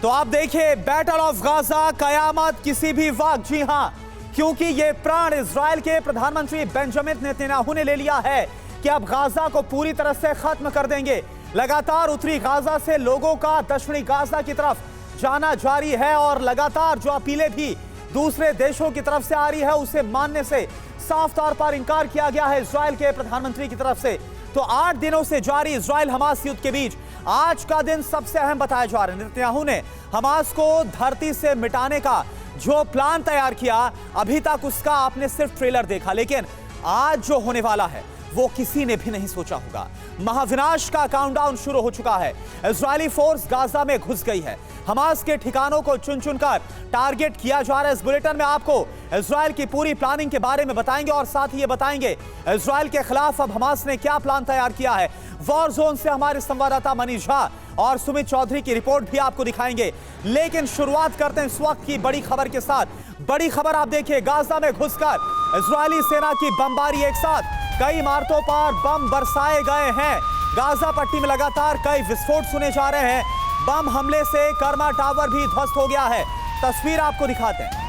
तो आप देखिए, बैटल ऑफ गाजा, कयामत किसी भी वक्त। जी हां, क्योंकि ये प्रण इजराइल के प्रधानमंत्री बेंजामिन नेतन्याहू ने ले लिया है कि अब गाजा को पूरी तरह से खत्म कर देंगे। लगातार उत्तरी गाजा से लोगों का दक्षिणी गाजा की तरफ जाना जारी है और लगातार जो अपीलें भी दूसरे देशों की तरफ से आ रही है उसे मानने से साफ तौर पर इंकार किया गया है इजराइल के प्रधानमंत्री की तरफ से। तो 8 दिनों से जारी इजराइल हमास युद्ध के बीच आज का दिन सबसे अहम बताया जा रहा है। नेतन्याहू ने हमास को धरती से मिटाने का जो प्लान तैयार किया, अभी तक उसका आपने सिर्फ ट्रेलर देखा, लेकिन आज जो होने वाला है वो किसी ने भी नहीं सोचा होगा। महाविनाश का काउंटडाउन शुरू हो चुका है। इजरायली फोर्स गाजा में घुस गई है। हमास के ठिकानों को चुन चुनकर टारगेट किया जा रहा है। इस बुलेटिन में आपको इजराइल की पूरी प्लानिंग के बारे में बताएंगे और साथ ही ये बताएंगे इजराइल के खिलाफ अब हमास ने क्या प्लान तैयार किया है। वॉर जोन से हमारे संवाददाता मनीष झा और सुमित चौधरी की रिपोर्ट भी आपको दिखाएंगे। लेकिन शुरुआत करते हैं इस वक्त की बड़ी खबर के साथ। बड़ी खबर आप देखिए, गाजा में घुसकर इजरायली सेना की बमबारी, एक साथ कई इमारतों पर बम बरसाए गए हैं। गाजा पट्टी में लगातार कई विस्फोट सुने जा रहे हैं। बम हमले से कर्मा टावर भी ध्वस्त हो गया है। तस्वीर आपको दिखाते हैं।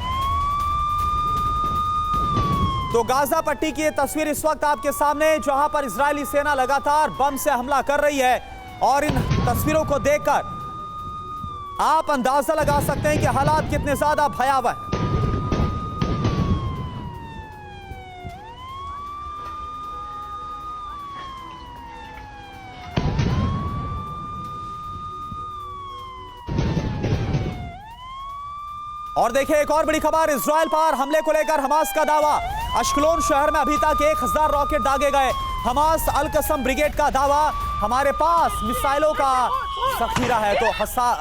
तो गाजा पट्टी की तस्वीर इस वक्त आपके सामने, जहां पर इजरायली सेना लगातार बम से हमला कर रही है और इन तस्वीरों को देखकर आप अंदाजा लगा सकते हैं कि हालात कितने ज्यादा भयावह हैं। और देखिए, एक और बड़ी खबर, इजराइल पर हमले को लेकर हमास का दावा। अश्कलोन शहर में अभी तक 1000 रॉकेट दागे गए। हमास अल कसम ब्रिगेड का दावा, हमारे पास मिसाइलों का जखीरा है। तो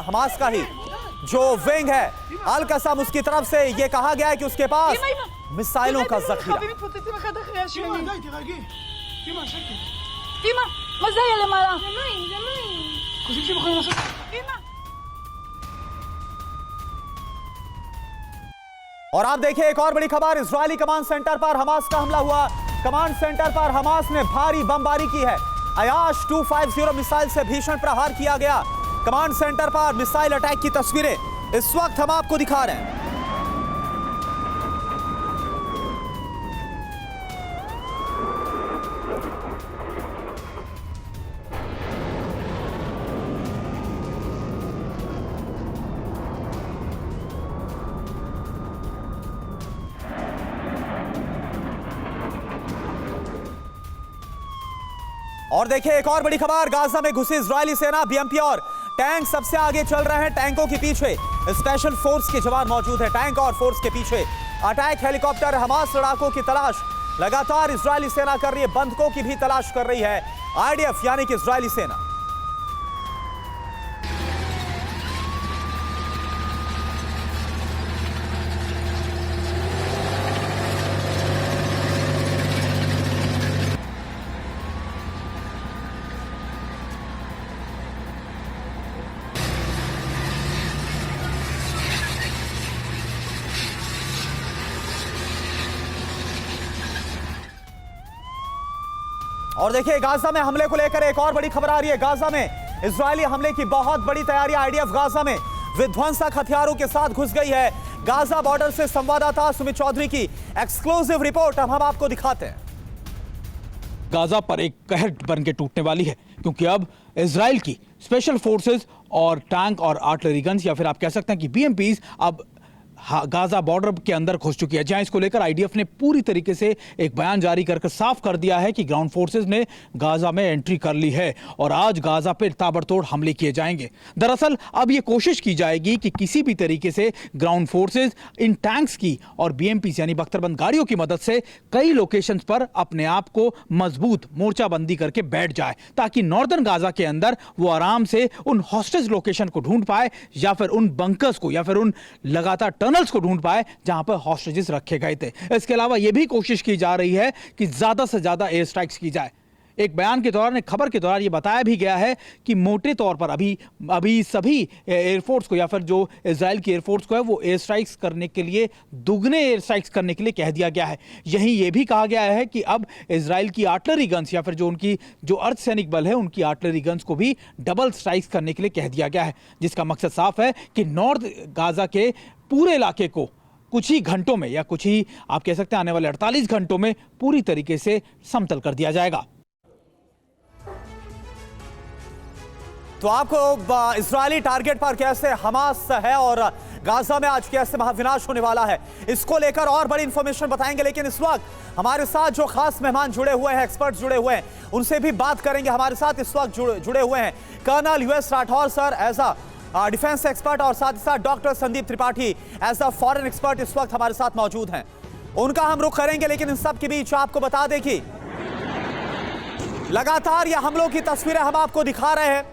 हमास का ही जो विंग है अल कसम, उसकी तरफ से यह कहा गया है कि उसके पास मिसाइलों का जखीरा। और आप देखिए, एक और बड़ी खबर, इजरायली कमांड सेंटर पर हमास का हमला हुआ। कमांड सेंटर पर हमास ने भारी बमबारी की है। अयाश 250 मिसाइल से भीषण प्रहार किया गया। कमांड सेंटर पर मिसाइल अटैक की तस्वीरें इस वक्त हम आपको दिखा रहे हैं। और देखिए, एक और बड़ी खबर, गाजा में घुसी इजरायली सेना, बीएमपी और टैंक सबसे आगे चल रहे हैं। टैंकों के पीछे स्पेशल फोर्स के जवान मौजूद हैं। टैंक और फोर्स के पीछे अटैक हेलीकॉप्टर, हमास लड़ाकों की तलाश लगातार इजरायली सेना कर रही है। बंधकों की भी तलाश कर रही है आईडीएफ यानी कि इजरायली सेना। और देखिए, गाजा में हमले को लेकर एक और बड़ी खबर आ रही है। गाजा में इजरायली हमले की बहुत बड़ी तैयारी। आईडीएफ गाजा में विध्वंसक हथियारों के साथ घुस गई है। गाजा बॉर्डर से संवाददाता सुमित चौधरी की एक्सक्लूसिव रिपोर्ट हम आपको दिखाते हैं। गाजा पर एक कहर बन के टूटने वाली है, क्योंकि अब इजराइल की स्पेशल फोर्सेस और टैंक और आर्टिलरी गन्स, या फिर आप कह सकते हैं कि बीएमपीज, अब गाजा बॉर्डर के अंदर घुस चुकी है। जहां इसको लेकर आईडीएफ ने पूरी तरीके से एक बयान जारी करके साफ कर दिया है कि ग्राउंड फोर्सेस ने गाजा में एंट्री कर ली है और आज गाजा पर ताबड़तोड़ हमले किए जाएंगे। दरअसल अब यह कोशिश की जाएगी कि किसी भी तरीके से ग्राउंड फोर्सेस इन टैंक्स की और बीएमपी यानी बख्तरबंद गाड़ियों की मदद से कई लोकेशंस पर अपने आप को मजबूत मोर्चाबंदी करके बैठ जाए, ताकि नॉर्दर्न गाजा के अंदर वो आराम से उन हॉस्टेज लोकेशन को ढूंढ पाए, या फिर उन बंकर्स को, या फिर उन लगातार टनल्स को ढूंढ पाए जहां पर हॉस्टेजेस रखे गए थे। इसके अलावा यह भी कोशिश की जा रही है कि ज्यादा से ज्यादा एयर स्ट्राइक्स की जाए। एक बयान के दौरान, एक खबर के दौरान ये बताया भी गया है कि मोटे तौर पर अभी सभी एयरफोर्स को या फिर जो इजराइल की एयरफोर्स को है वो एयर स्ट्राइक्स करने के लिए, दुगने एयर स्ट्राइक्स करने के लिए कह दिया गया है। यहीं ये भी कहा गया है कि अब इजराइल की आर्टिलरी गन्स या फिर जो उनकी जो अर्धसैनिक बल है उनकी आर्टिलरी गन्स को भी डबल स्ट्राइक्स करने के लिए कह दिया गया है, जिसका मकसद साफ है कि नॉर्थ गाजा के पूरे इलाके को कुछ ही घंटों में या कुछ ही आप कह सकते हैं आने वाले 48 घंटों में पूरी तरीके से समतल कर दिया जाएगा। तो आपको इजरायली टारगेट पर कैसे हमास है और गाजा में आज कैसे महाविनाश होने वाला है, इसको लेकर और बड़ी इंफॉर्मेशन बताएंगे। लेकिन इस वक्त हमारे साथ जो खास मेहमान जुड़े हुए हैं, एक्सपर्ट्स जुड़े हुए हैं, उनसे भी बात करेंगे। हमारे साथ इस वक्त जुड़े हुए हैं colonel U S Rathore sir as a defence expert, और साथ ही साथ doctor Sandeep Tripathi as a foreign expert इस वक्त हमारे साथ मौजूद हैं। उनका हम रुख करेंगे, लेकिन इन सब के बीच आपको बता दें कि लगातार ये हमलों की तस्वीरें हम आपको दिखा रहे हैं।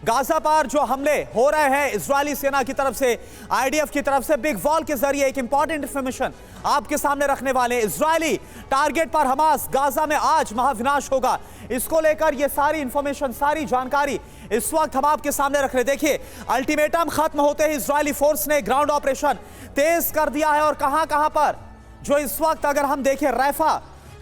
गाजा पर जो हमले हो रहे हैं इजरायली सेना की तरफ से, आईडीएफ की तरफ से, बिग वॉल के जरिए एक इंपॉर्टेंट इंफॉर्मेशन आपके सामने रखने वाले। इजरायली टारगेट पर हमास, गाजा में आज महाविनाश होगा, इसको लेकर ये सारी इंफॉर्मेशन, सारी जानकारी इस वक्त हम आपके सामने रख रहे। देखिए, अल्टीमेटम खत्म होते ही इजरायली फोर्स ने ग्राउंड ऑपरेशन तेज कर दिया है, और कहां पर जो इस वक्त अगर हम देखें, Rafah,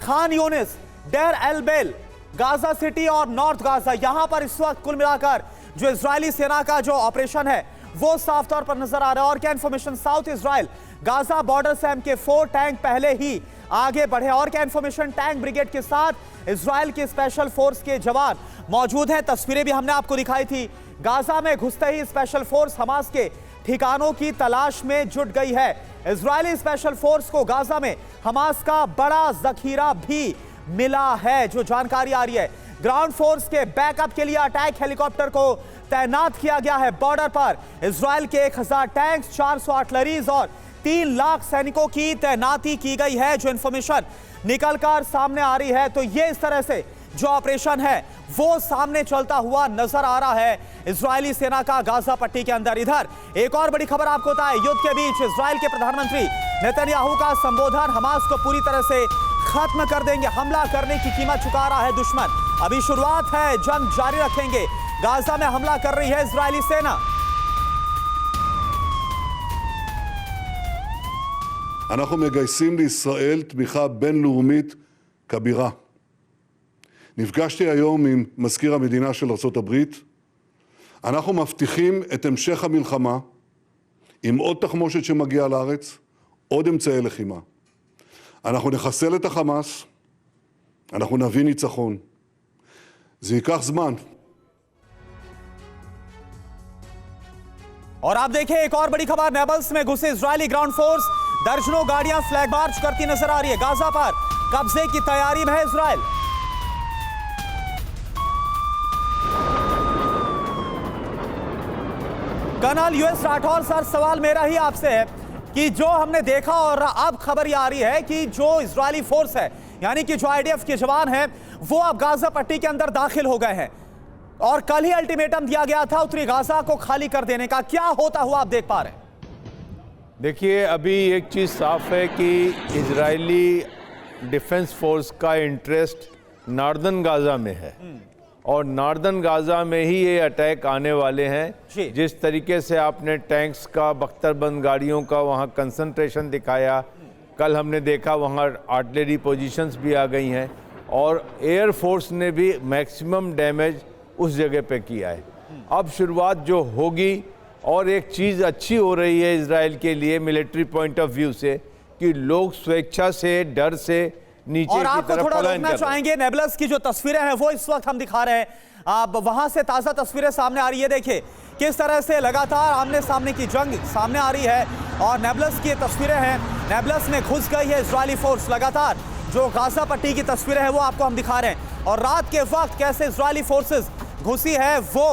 Khan Younis, Deir el Balah, Gaza City और नॉर्थ गाजा, यहां पर इस वक्त कुल मिलाकर जो इजरायली सेना का जो ऑपरेशन है वो साफ तौर पर नजर आ रहा है। और क्या information, south Israel Gaza border से MK4 टैंक पहले ही आगे बढ़े। और क्या इंफॉर्मेशन, टैंक ब्रिगेड के साथ इजराइल के स्पेशल फोर्स के जवान मौजूद हैं। तस्वीरें भी हमने आपको दिखाई थी। गाजा में घुसते ही स्पेशल फोर्स हमास के ठिकानों की तलाश में जुट गई है। इजरायली स्पेशल फोर्स को गाजा में हमास का बड़ा जखीरा भी मिला है, जो जानकारी आ रही है। ग्राउंड फोर्स के बैकअप के लिए अटैक हेलीकॉप्टर को तैनात किया गया है। बॉर्डर पर इजराइल के 1000 टैंक्स, 400 आर्टिलरीज और 3 लाख सैनिकों की तैनाती की गई है, जो इंफॉर्मेशन निकलकर सामने आ रही है। तो ये इस तरह से जो ऑपरेशन है वो सामने चलता हुआ नजर आ रहा है इजरायली सेना का गाजा पट्टी के अंदर। इधर एक और बड़ी खबर आपको बताएं, युद्ध के बीच इजराइल के प्रधानमंत्री नेतन्याहू का संबोधन, हमास को पूरी तरह से खत्म कर देंगे, हमला करने की कीमत चुका रहा है दुश्मन, अभी शुरुआत है, जंग जारी रखेंगे। गाजा में हमला कर रही है इजरायली सेना। אנחנו מגייסים לישראל תמיכה בינלאומית כבירה. נפגשתי היום עם מזכיר המדינה של ארצות הברית. אנחנו מבטיחים את המשך המלחמה עם עוד תחמושת שמגיעה לארץ, עוד אמצעי לחימה. אנחנו נחסל את החמאס, אנחנו נביא ניצחון. זה ייקח זמן. और आप देखिए एक और बड़ी खबर, नेबल्स में घुसे इजरायली ग्राउंड फोर्स, दर्जनों गाड़ियां फ्लैग मार्च करती नजर आ रही है। गाजा पर कब्जे की तैयारी में है Israel. Colonel U S Rathore sir, सवाल मेरा ही आपसे है कि जो हमने देखा और अब खबर ये आ रही है कि जो इजरायली फोर्स है, यानी कि जो आईडीएफ के जवान हैं, वो अब गाजा पट्टी के अंदर दाखिल हो गए हैं, और कल ही अल्टीमेटम दिया गया था उत्तरी गाजा को खाली कर देने का। क्या होता हुआ आप देख पा रहे हैं? देखिए, अभी एक चीज़ साफ है कि इजरायली डिफेंस फोर्स का इंटरेस्ट नॉर्दर्न गाजा में है, और नॉर्दर्न गाजा में ही ये अटैक आने वाले हैं। जिस तरीके से आपने टैंक्स का, बख्तरबंद गाड़ियों का वहाँ कंसंट्रेशन दिखाया, कल हमने देखा वहाँ आर्टिलरी पोजीशंस भी आ गई हैं, और एयर फोर्स ने भी मैक्सिमम डैमेज उस जगह पे किया है। अब शुरुआत जो होगी, और एक चीज़ अच्छी हो रही है इजराइल के लिए मिलिट्री पॉइंट ऑफ व्यू से, कि लोग स्वेच्छा से, डर से नीचे और की आपको तरफ थोड़ा पलायन रोकना कर रहे हैं। चाहेंगे, नेबल्स की जो तस्वीरें हैं वो इस वक्त हम दिखा रहे हैं। आप वहां से ताज़ा तस्वीरें सामने आ रही है। देखिए किस तरह से लगातार आमने सामने की जंग सामने आ रही है, और नेबल्स की तस्वीरें हैं। नेबल्स में घुस गई है इजरायली फोर्स। लगातार जो गाजा पट्टी की तस्वीरें हैं वो आपको हम दिखा रहे हैं, और रात के वक्त कैसे इजरायली फोर्सेस घुसी है वो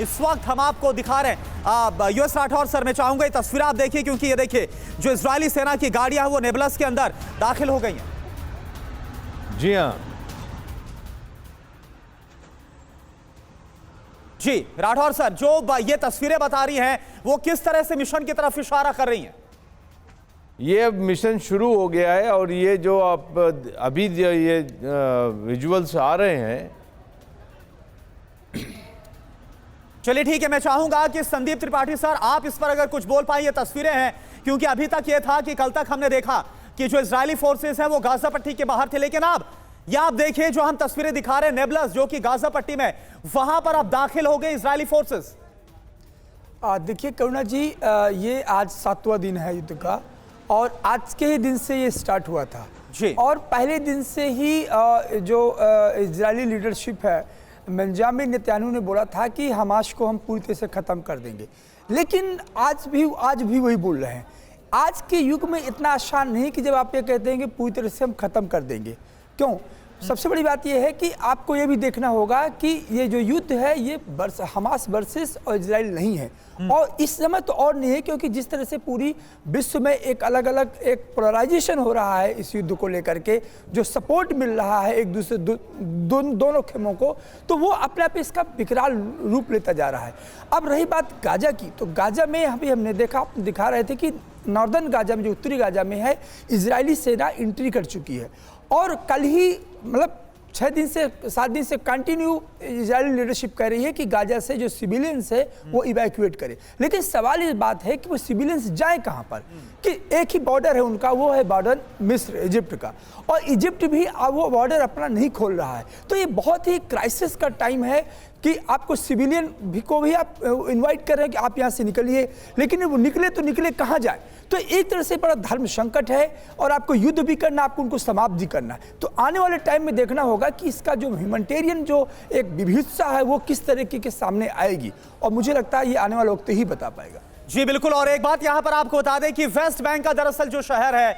इस वक्त हम आपको दिखा रहे हैं। यूएस राठौर सर, मैं चाहूंगा ये तस्वीर आप देखिए, क्योंकि ये देखिए जो इजरायली सेना की गाड़ियां हैं वो नेबल्स के अंदर दाखिल हो गई हैं। जी हाँ जी राठौर सर, जो ये तस्वीरें बता रही हैं वो किस तरह से मिशन की तरफ इशारा कर रही हैं? ये अब मिशन शुरू हो गया है और ये जो आप अभी जो ये विजुअल्स आ रहे हैं। चलिए ठीक है, मैं चाहूंगा कि संदीप त्रिपाठी सर आप इस पर अगर कुछ बोल पाए। ये तस्वीरें हैं, क्योंकि अभी तक ये था कि कल तक हमने देखा कि जो इजरायली फोर्सेस हैं वो गाजा पट्टी के बाहर थे, लेकिन अब या आप देखिए जो हम तस्वीरें दिखा रहे हैं नेबलस जो कि गाजा पट्टी में, वहां पर अब दाखिल हो गए इजरायली फोर्सेस। देखिए करुणा जी, ये आज 7वां दिन है युद्ध का और आज के ही दिन से ये स्टार्ट हुआ था जी। और पहले दिन से ही जो इजरायली लीडरशिप है, बेंजामिन नेतन्याहू ने बोला था कि हमास को हम पूरी तरह से ख़त्म कर देंगे, लेकिन आज भी वही बोल रहे हैं। आज के युग में इतना आसान नहीं कि जब आप ये कहते हैं कि पूरी तरह से हम ख़त्म कर देंगे। क्यों? सबसे बड़ी बात यह है कि आपको ये भी देखना होगा कि ये जो युद्ध है ये हमास वर्सेस और इजराइल नहीं है, और इस समय तो और नहीं है, क्योंकि जिस तरह से पूरी विश्व में एक अलग अलग एक पोलराइजेशन हो रहा है इस युद्ध को लेकर के, जो सपोर्ट मिल रहा है एक दूसरे दोनों खेमों को, तो वो अपने आप इसका विकराल रूप लेता जा रहा है। अब रही बात गाजा की, तो गाजा में अभी हमने दिखा रहे थे कि नॉर्दर्न गाजा में, जो उत्तरी गाजा में है, इजरायली सेना एंट्री कर चुकी है और कल ही मतलब 7 दिन से कंटिन्यू इजरायली लीडरशिप कह रही है कि गाजा से जो सिविलियंस है वो इवैक्यूएट करे। लेकिन सवाल इस बात है कि वो सिविलियंस जाए कहाँ पर, कि एक ही बॉर्डर है उनका, वो है बॉर्डर मिस्र इजिप्ट का, और इजिप्ट भी वो बॉर्डर अपना नहीं खोल रहा है। तो ये बहुत ही क्राइसिस का टाइम है कि आपको सिविलियन को भी आप इनवाइट कर रहे हैं कि आप यहाँ से निकलिए, लेकिन वो निकले तो निकले कहाँ जाए। तो एक तरह से बड़ा धर्म संकट है और आपको युद्ध भी करना, आपको उनको समाप्त भी करना है। तो आने वाले टाइम में देखना होगा कि इसका जो ह्यूमैनिटेरियन जो एक विविधता है वो किस तरीके के सामने आएगी, और मुझे लगता है ये आने वाला वक्त ही बता पाएगा। जी बिल्कुल। और एक बात यहां पर आपको बता दें कि वेस्ट बैंक का दरअसल जो शहर है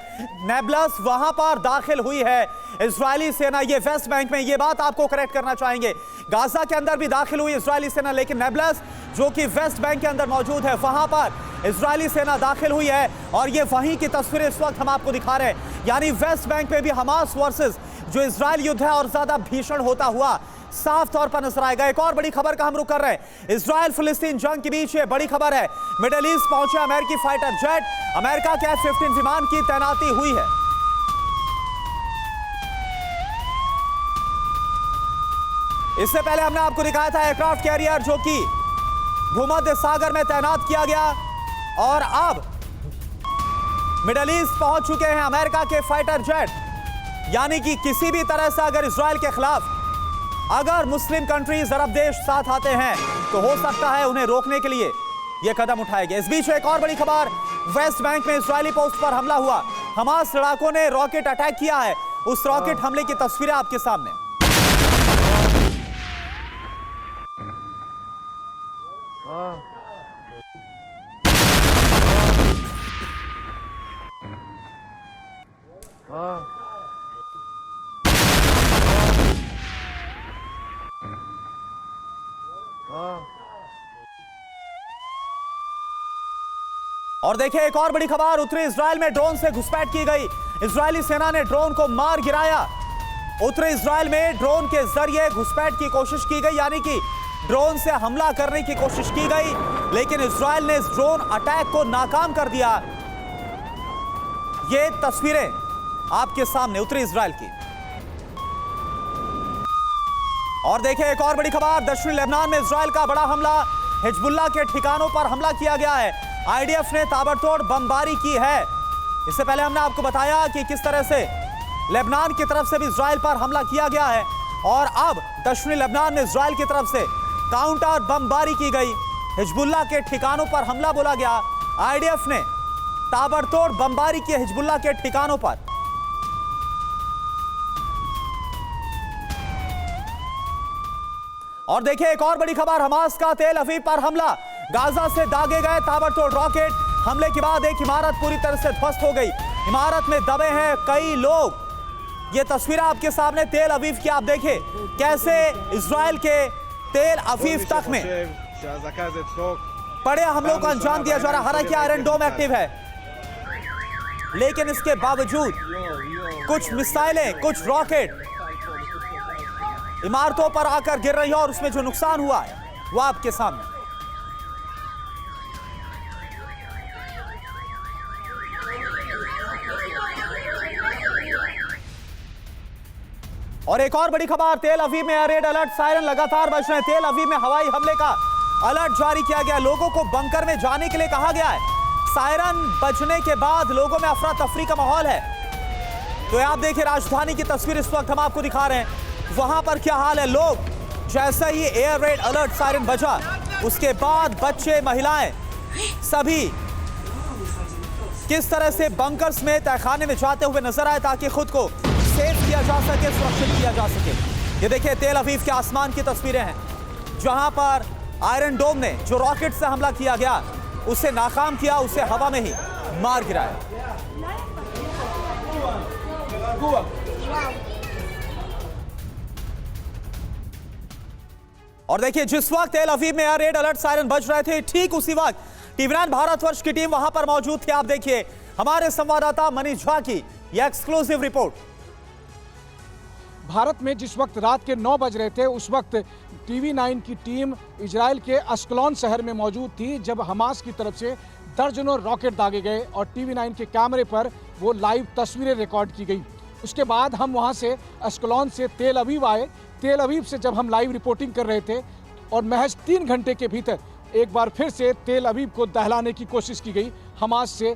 नेबलस, वहां पर दाखिल हुई है इजरायली सेना। ये वेस्ट बैंक में, ये बात आपको करेक्ट करना चाहेंगे, गाजा के अंदर भी दाखिल हुई इजरायली सेना, लेकिन नेबलस जो कि वेस्ट बैंक के अंदर मौजूद है वहां पर इजरायली सेना दाखिल हुई है। और ये वहीं की तस्वीरें इस वक्त हम आपको दिखा रहे हैं, यानी वेस्ट बैंक में भी हमास वर्सेस जो इजरायल युद्ध है और ज्यादा भीषण होता हुआ साफ तौर पर नजर आएगा। एक और बड़ी खबर का हम रुख कर रहे हैं, इजरायल फिलिस्तीन जंग के बीच ये बड़ी खबर है, मिडिल ईस्ट पहुंचे अमेरिकी फाइटर जेट, अमेरिका के F-15 विमान की तैनाती हुई है। इससे पहले हमने आपको दिखाया था एयरक्राफ्ट कैरियर जो कि भूमध्य सागर में तैनात किया गया, और अब मिडिल ईस्ट पहुंच चुके हैं अमेरिका के फाइटर जेट। यानी कि किसी भी तरह से अगर इजरायल के खिलाफ अगर मुस्लिम कंट्रीज, अरब देश साथ आते हैं तो हो सकता है उन्हें रोकने के लिए यह कदम उठाएंगे। इस बीच एक और बड़ी खबर, वेस्ट बैंक में इजरायली पोस्ट पर हमला हुआ, हमास लड़ाकों ने रॉकेट अटैक किया है। उस रॉकेट हमले की तस्वीरें आपके सामने। और देखिए एक और बड़ी खबर, उत्तरी इजरायल में ड्रोन से घुसपैठ की गई, इजरायली सेना ने ड्रोन को मार गिराया। उत्तरी इजरायल में ड्रोन के जरिए घुसपैठ की कोशिश की गई, यानी कि ड्रोन से हमला करने की कोशिश की गई, लेकिन इजरायल ने इस ड्रोन अटैक को नाकाम कर दिया। ये तस्वीरें आपके सामने उत्तरी इजरायल की। और देखिए एक और बड़ी खबर, दक्षिणी लेबनान में इजरायल का बड़ा हमला, हिजबुल्लाह के ठिकानों पर हमला किया गया है। आईडीएफ ने ताबड़तोड़ बमबारी की है। इससे पहले हमने आपको बताया कि किस तरह से लेबनान की तरफ से भी इजरायल पर हमला किया गया है, और अब दक्षिणी लेबनान में इजरायल की तरफ से काउंटर बमबारी की गई, हिजबुल्लाह के ठिकानों पर हमला बोला गया। आईडीएफ ने ताबड़तोड़ बमबारी की हिजबुल्लाह के ठिकानों पर। और देखिए एक और बड़ी खबर, हमास का तेल अवीव पर हमला, गाजा से दागे गए ताबड़तोड़ रॉकेट हमले के बाद एक इमारत पूरी तरह से ध्वस्त हो गई, इमारत में दबे हैं कई लोग। ये तस्वीर आपके सामने तेल अवीव की, आप देखिए कैसे इजरायल के तेल अवीव तक में बड़े हमलों को अंजाम दिया जा रहा। हालांकि आयरन डोम एक्टिव है, लेकिन इसके बावजूद कुछ मिसाइलें, कुछ रॉकेट इमारतों पर आकर गिर रही है, और उसमें जो नुकसान हुआ है वो आपके सामने। और एक और बड़ी खबर, तेल अवीव में एयर रेड अलर्ट, सायरन लगातार बज रहे हैं। तेल अवीव में हवाई हमले का अलर्ट जारी किया गया, लोगों को बंकर में जाने के लिए कहा गया है। सायरन बजने के बाद लोगों में अफरा तफरी का माहौल है। तो आप देखिए राजधानी की तस्वीर इस वक्त हम आपको दिखा रहे हैं, वहां पर क्या हाल है। लोग जैसा ही एयर रेड अलर्ट सायरन बजा, उसके बाद बच्चे, महिलाएं सभी किस तरह से बंकर्स में, तहखाने में जाते हुए नजर आए ताकि खुद को सेफ किया जा सके, सुरक्षित किया जा सके। ये देखिए तेल अवीव के आसमान की तस्वीरें हैं, जहां पर आयरन डोम ने जो रॉकेट से हमला किया गया उसे नाकाम किया, उसे हवा में ही मार गिराया। और देखिए जिस वक्त तेल अवीव में एयर रेड अलर्ट सायरन बज रहे थे, ठीक उसी वक्त टीवी9 भारतवर्ष की टीम वहां पर मौजूद थी। आप देखिए हमारे संवाददाता मनीष झा की यह एक्सक्लूसिव रिपोर्ट। भारत में जिस वक्त रात के 9 बज रहे थे, उस वक्त टीवी9 की टीम इजराइल के अश्कलोन शहर में मौजूद थी, जब हमास की तरफ से दर्जनों रॉकेट दागे गए और टीवी9 के कैमरे पर वो लाइव तस्वीरें रिकॉर्ड की गई। उसके बाद हम वहां से अश्कलोन से तेल अवीव आए। तेल अवीव से जब हम लाइव रिपोर्टिंग कर रहे थे और महज 3 घंटे के भीतर एक बार फिर से तेल अवीव को दहलाने की कोशिश की गई। हमास से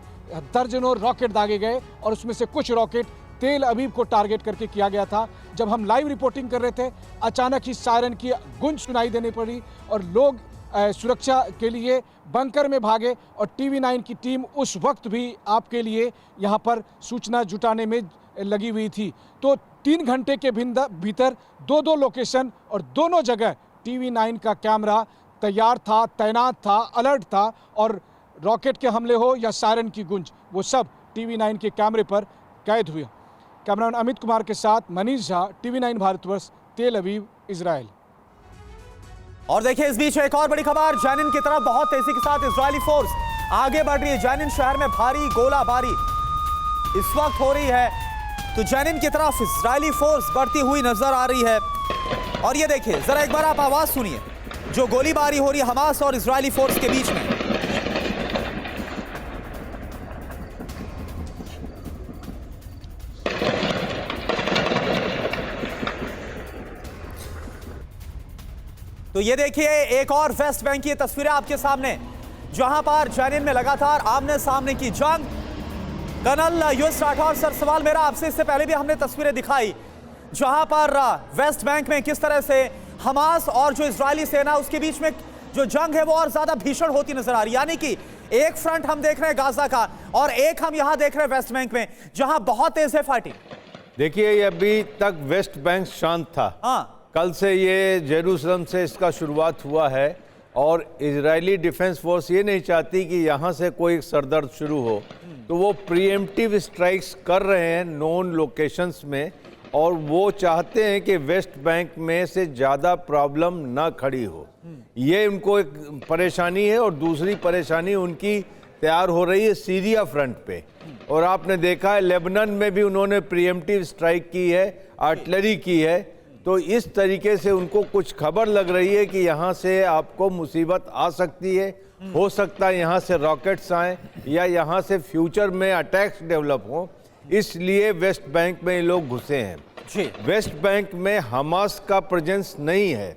दर्जनों रॉकेट दागे गए और उसमें से कुछ रॉकेट तेल अवीव को टारगेट करके किया गया था। जब हम लाइव रिपोर्टिंग कर रहे थे, अचानक ही सायरन की गूंज सुनाई देनी पड़ी और लोग सुरक्षा के लिए बंकर में भागे और टीवी9 की टीम उस वक्त भी आपके लिए यहाँ पर सूचना जुटाने में लगी हुई थी। तो 3 घंटे के भीतर 2-2 लोकेशन और दोनों जगह टीवी9 का कैमरा तैयार था, तैनात था, अलर्ट था और रॉकेट के हमले हो या सायरन की गूंज, वो सब टीवी9 के कैमरे पर कैद हुए। कैमरामैन अमित कुमार के साथ मनीष झा, टीवी9 भारतवर्ष, तेल अवीव, इजराइल। और देखिए इस बीच एक और बड़ी खबर, जैनिन की तरफ बहुत तेजी के साथ इजरायली फोर्स आगे बढ़ रही है। जैनिन शहर में भारी गोलाबारी इस वक्त हो रही है, तो जैनिन की तरफ इजरायली फोर्स बढ़ती हुई नजर आ रही है। और ये देखिए जरा एक बार आप आवाज सुनिए, जो गोलीबारी हो रही है हमास और इजरायली फोर्स के बीच में। तो ये देखिए एक और वेस्ट बैंक की तस्वीरें आपके सामने, जहां पर जैनिन में लगातार आमने सामने की जंग। कर्नल यूएस राठौर सर, सवाल मेरा आपसे, इससे पहले भी हमने तस्वीरें दिखाई जहां पर वेस्ट बैंक में किस तरह से हमास और जो इजरायली सेना उसके बीच में जो जंग है वो और ज्यादा भीषण होती नजर आ रही है। यानी कि एक फ्रंट हम देख रहे हैं गाजा का और एक हम यहां देख रहे हैं वेस्ट बैंक में, जहां बहुत तेज है फाइटिंग। देखिए ये अभी तक वेस्ट बैंक शांत था। हाँ, कल से ये जेरूसलम से इसका शुरुआत हुआ है और इजरायली डिफेंस फोर्स ये नहीं चाहती कि यहाँ से कोई सरदर्द शुरू हो, तो वो प्रीएम्प्टिव स्ट्राइक्स कर रहे हैं नोन लोकेशंस में और वो चाहते हैं कि वेस्ट बैंक में से ज़्यादा प्रॉब्लम ना खड़ी हो। ये उनको एक परेशानी है और दूसरी परेशानी उनकी तैयार हो रही है सीरिया फ्रंट पे। और आपने देखा है लेबनान में भी उन्होंने प्रीएम्प्टिव स्ट्राइक की है, आर्टिलरी की है। तो इस तरीके से उनको कुछ खबर लग रही है कि यहाँ से आपको मुसीबत आ सकती है, हो सकता है यहाँ से रॉकेट्स आएँ या यहाँ से फ्यूचर में अटैक्स डेवलप हों, इसलिए वेस्ट बैंक में ये लोग घुसे हैं। जी। वेस्ट बैंक में हमास का प्रेजेंस नहीं है,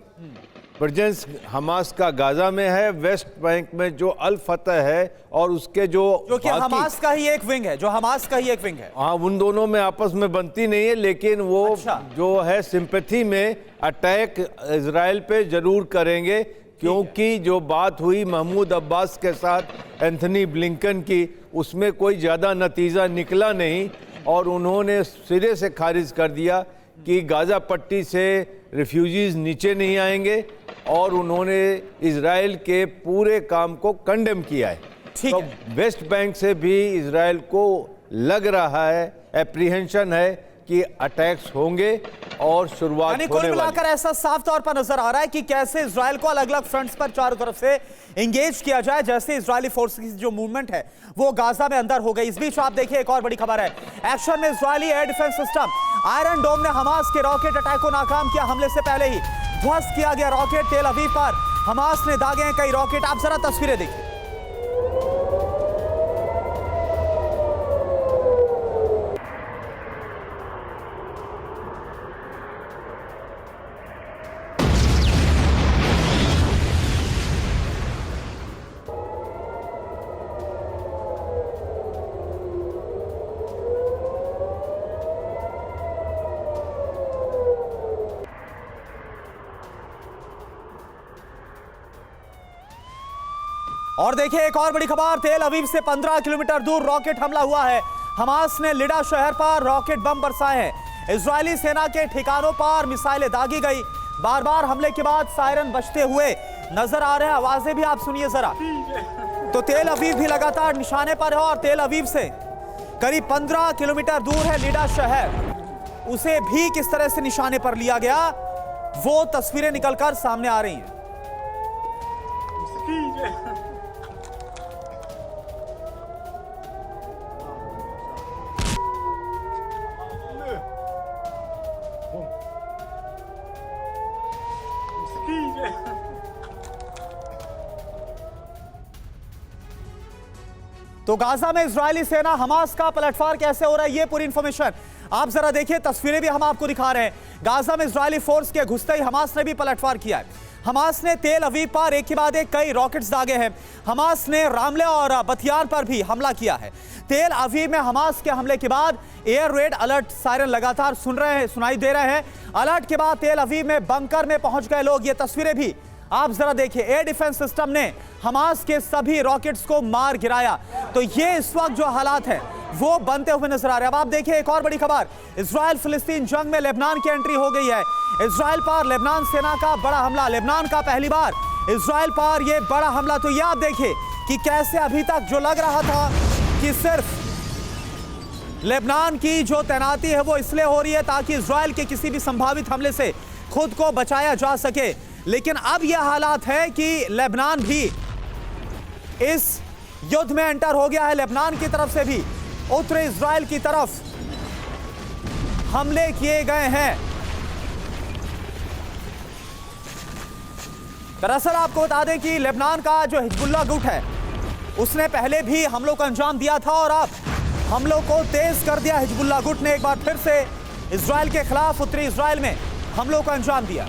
प्रेजेंस हमास का गाजा में है। वेस्ट बैंक में जो अल फतह है और उसके जो कि हमास का ही एक विंग है, जो हमास का ही एक विंग है। हाँ, उन दोनों में आपस में बनती नहीं है, लेकिन वो जो है सिंपैथी में अटैक इजराइल पे जरूर करेंगे, क्योंकि जो बात हुई महमूद अब्बास के साथ एंथनी ब्लिंकन की, उसमें कोई ज़्यादा नतीजा निकला नहीं और उन्होंने सिरे से खारिज कर दिया कि गाजा पट्टी से रिफ्यूजीज नीचे नहीं आएंगे और उन्होंने इजराइल के पूरे काम को कंडेम किया है। तो वेस्ट बैंक से भी इजराइल को लग रहा है, एप्रीहेंशन है कि अटैक्स होंगे और शुरुआत होने वाली। मिलाकर ऐसा साफ तौर पर नजर आ रहा है कि कैसे इजराइल को अलग अलग फ्रंट्स पर चारों तरफ से एंगेज किया जाए, जैसे इजरायली फोर्स की जो मूवमेंट है वो गाजा में अंदर हो गई। इस बीच आप देखिए एक और बड़ी खबर है, एक्शन में Israeli air defence system iron dome ने हमास के रॉकेट अटैक को नाकाम किया। हमले से पहले ही ध्वस्त किया गया रॉकेट तेल अवीव पर, हमास ने दागे हैं कई रॉकेट। आप जरा तस्वीरें देखिए। और देखिए एक और बड़ी खबर, तेल अवीव से 15 किलोमीटर दूर रॉकेट हमला हुआ है। हमास ने लिडा शहर पर रॉकेट बम बरसाए हैं। इजरायली सेना के ठिकानों पर मिसाइलें दागी गई। बार बार हमले के बाद सायरन बजते हुए नजर आ रहे हैं। आवाजें भी आप सुनिए जरा। तो तेल अवीव भी लगातार निशाने पर है और तेल अवीव से करीब 15 किलोमीटर दूर है लिडा शहर, उसे भी किस तरह से निशाने पर लिया गया वो तस्वीरें निकलकर सामने आ रही हैं। तो गाजा में इजरायली सेना हमास का पलटवार कैसे हो रहा है, ये पूरी इंफॉर्मेशन आप जरा देखिए। तस्वीरें भी हम आपको दिखा रहे हैं। गाजा में इजरायली फोर्स के घुसते ही हमास ने भी पलटवार किया है। हमास ने तेल अवीव पर एक के बाद एक कई रॉकेट्स दागे हैं। हमास ने रामले और बतियान पर भी हमला किया है। तेल अवीव में हमास के हमले के बाद एयर रेड अलर्ट सायरन लगातार सुनाई दे रहे हैं। अलर्ट के बाद तेल अवीव में बंकर में पहुंच गए लोग। ये तस्वीरें भी आप जरा देखिए। एयर डिफेंस सिस्टम ने हमास के सभी रॉकेट्स को मार गिराया। तो ये इस वक्त जो हालात है वो बनते हुए नजर आ रहे हैं। अब आप देखिए एक और बड़ी खबर, इजराइल फिलिस्तीन जंग में लेबनान की एंट्री हो गई है। इजराइल पर लेबनान सेना का बड़ा हमला, लेबनान का पहली बार इजराइल पर यह बड़ा हमला। तो यह आप देखिए कि कैसे अभी तक जो लग रहा था कि सिर्फ लेबनान की जो तैनाती है वो इसलिए हो रही है ताकि इजराइल के किसी भी संभावित हमले से खुद को बचाया जा सके, लेकिन अब यह हालात है कि लेबनान भी इस युद्ध में एंटर हो गया है। लेबनान की तरफ से भी उत्तरी इजराइल की तरफ हमले किए गए हैं। दरअसल आपको बता दें कि लेबनान का जो हिजबुल्लाह गुट है उसने पहले भी हमलों को अंजाम दिया था और अब हमलों को तेज कर दिया। हिजबुल्लाह गुट ने एक बार फिर से इजराइल के खिलाफ उत्तरी इजराइल में हमलों को अंजाम दिया।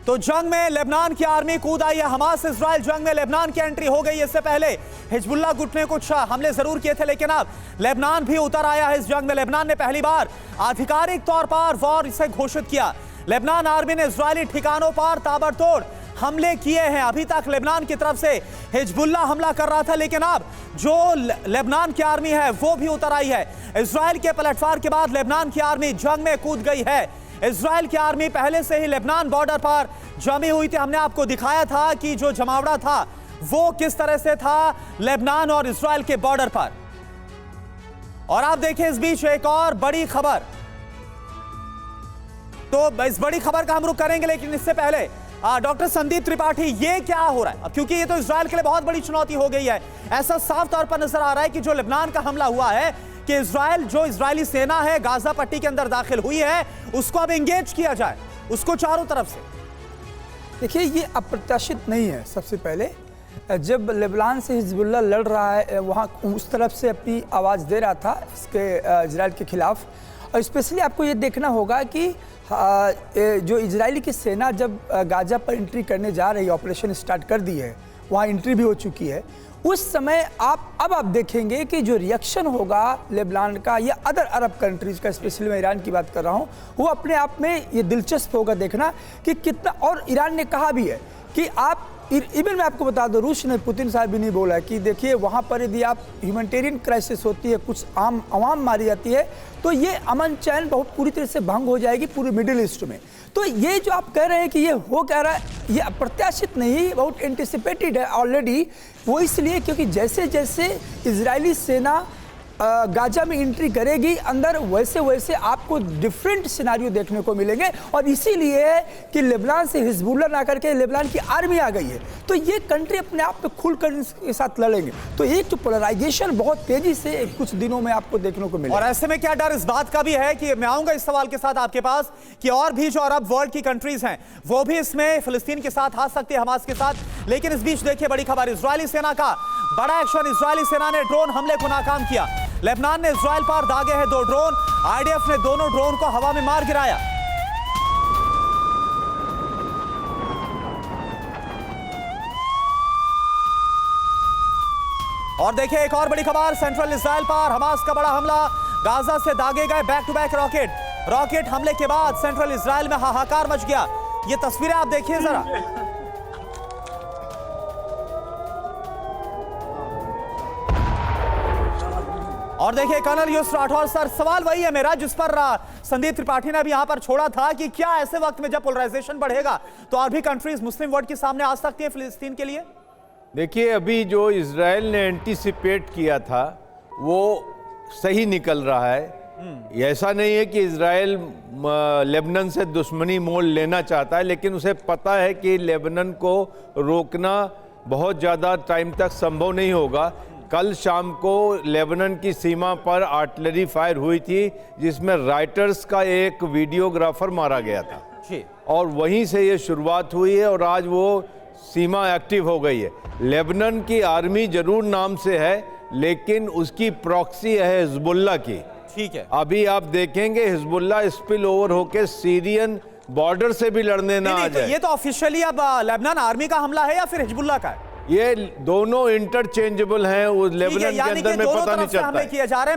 तो जंग में लेबनान की आर्मी कूद आई है। हमास इजराइल जंग में लेबनान की एंट्री हो गई। इससे पहले हिजबुल्लाह गुट ने कुछ हमले जरूर किए थे, लेकिन अब लेबनान भी उतर आया है इस जंग में। लेबनान ने पहली बार आधिकारिक तौर पर वॉर इसे घोषित किया। लेबनान आर्मी ने इजरायली ठिकानों पर ताबड़तोड़ हमले किए हैं। अभी तक लेबनान की तरफ से हिजबुल्लाह हमला कर रहा था, लेकिन अब जो लेबनान की आर्मी है वो भी उतर आई है। इजराइल के पलटवार के बाद लेबनान की आर्मी जंग में कूद गई है। इजराइल की आर्मी पहले से ही लेबनान बॉर्डर पर जमी हुई थी। हमने आपको दिखाया था कि जो जमावड़ा था वो किस तरह से था लेबनान और इजराइल के बॉर्डर पर। और आप देखिए इस बीच एक और बड़ी खबर, तो इस बड़ी खबर का हम रुख करेंगे, लेकिन इससे पहले डॉक्टर संदीप त्रिपाठी, ये क्या हो रहा है अब, क्योंकि ये तो इजराइल के लिए बहुत बड़ी चुनौती हो गई है। ऐसा साफ तौर पर नजर आ रहा है कि जो लेबनान का हमला हुआ है कि इजराइल जो इजरायली सेना है गाजा पट्टी के अंदर दाखिल हुई है उसको अब एंगेज किया जाए, उसको चारों तरफ से। देखिए ये अप्रत्याशित नहीं है। सबसे पहले जब लेबनान से हिजबुल्लाह लड़ रहा है वहाँ उस तरफ से अपनी आवाज़ दे रहा था इसके इजराइल के खिलाफ, और स्पेशली आपको ये देखना होगा कि जो इजरायली की सेना जब गाजा पर एंट्री करने जा रही है, ऑपरेशन स्टार्ट कर दी है, वहाँ एंट्री भी हो चुकी है, उस समय आप देखेंगे कि जो रिएक्शन होगा लेबनान का या अदर अरब कंट्रीज का, स्पेशली मैं ईरान की बात कर रहा हूँ, वो अपने आप में ये दिलचस्प होगा देखना कि कितना। और ईरान ने कहा भी है कि आप इवन मैं आपको बता दूं, रूस ने, पुतिन साहब भी नहीं बोला कि देखिए वहाँ पर यदि आप ह्यूमैनिटेरियन क्राइसिस होती है, कुछ आवाम मारी जाती है, तो ये अमन चैन बहुत पूरी तरह से भंग हो जाएगी पूरे मिडिल ईस्ट में। तो ये जो आप कह रहे हैं कि ये हो कह रहा है, ये अप्रत्याशित नहीं, बहुत एंटिसिपेटेड है ऑलरेडी। वो इसलिए क्योंकि जैसे जैसे इजरायली सेना गाजा में एंट्री करेगी अंदर, वैसे वैसे आपको डिफरेंट सिनारियो देखने को मिलेंगे। और इसीलिए कि लेबनान से हिजबुल्लाह ना करके लेबनान की आर्मी आ गई है, तो ये कंट्री अपने आप पे खुलकर इसके साथ लड़ेंगे। तो एक तो पोलराइजेशन बहुत तेजी से कुछ दिनों में आपको देखने को मिलेगा। और ऐसे में क्या डर इस बात का भी है कि मैं आऊंगा इस सवाल के साथ आपके पास कि और भी जो अरब वर्ल्ड की कंट्रीज हैं वो भी इसमें फिलिस्तीन के साथ आ सकती है, हमास के साथ। लेकिन इस बीच देखिए बड़ी खबर, इजरायली सेना का बड़ा एक्शन। इजरायली सेना ने ड्रोन हमले को नाकाम किया। लेबनान ने इजराइल पर दागे हैं 2 ड्रोन। आईडीएफ ने दोनों ड्रोन को हवा में मार गिराया। और देखिए एक और बड़ी खबर, सेंट्रल इजराइल पर हमास का बड़ा हमला। गाजा से दागे गए बैक टू बैक रॉकेट हमले के बाद सेंट्रल इजराइल में हाहाकार मच गया। ये तस्वीरें आप देखिए जरा। और देखिए कर्नल यूसुफ राठौर सर, सवाल वही है मेरा जिस पर संदीप त्रिपाठी ने भी यहां पर छोड़ा था कि क्या ऐसे वक्त में जब पोलराइजेशन बढ़ेगा तो और भी कंट्रीज मुस्लिम वर्ल्ड के सामने आ सकती है फिलिस्तीन के लिए? देखिए, अभी जो इजराइल ने एंटीसिपेट किया था वो सही निकल रहा है। ऐसा नहीं है कि इजराइल लेबनान से दुश्मनी मोल लेना चाहता है, लेकिन उसे पता है कि लेबनान को रोकना बहुत ज़्यादा टाइम तक संभव नहीं होगा। कल शाम को लेबनान की सीमा पर आर्टिलरी फायर हुई थी जिसमें राइटर्स का एक वीडियोग्राफर मारा गया था जी। और वहीं से ये शुरुआत हुई है और आज वो सीमा एक्टिव हो गई है। लेबनान की आर्मी जरूर नाम से है, लेकिन उसकी प्रॉक्सी है हिजबुल्लाह की। ठीक है, अभी आप देखेंगे हिजबुल्लाह स्पिल ओवर होकर सीरियन बॉर्डर से भी लड़ने ना आ तो जाए। ये तो ऑफिशियली अब लेबनान आर्मी का हमला है या फिर हिजबुल्लाह का है? ये दोनों इंटरचेंजेबल हैं, वो लेबनान के यानी कि अंदर में दोनों पता नहीं तरफ से चलता हमले है। किए जा रहे हैं।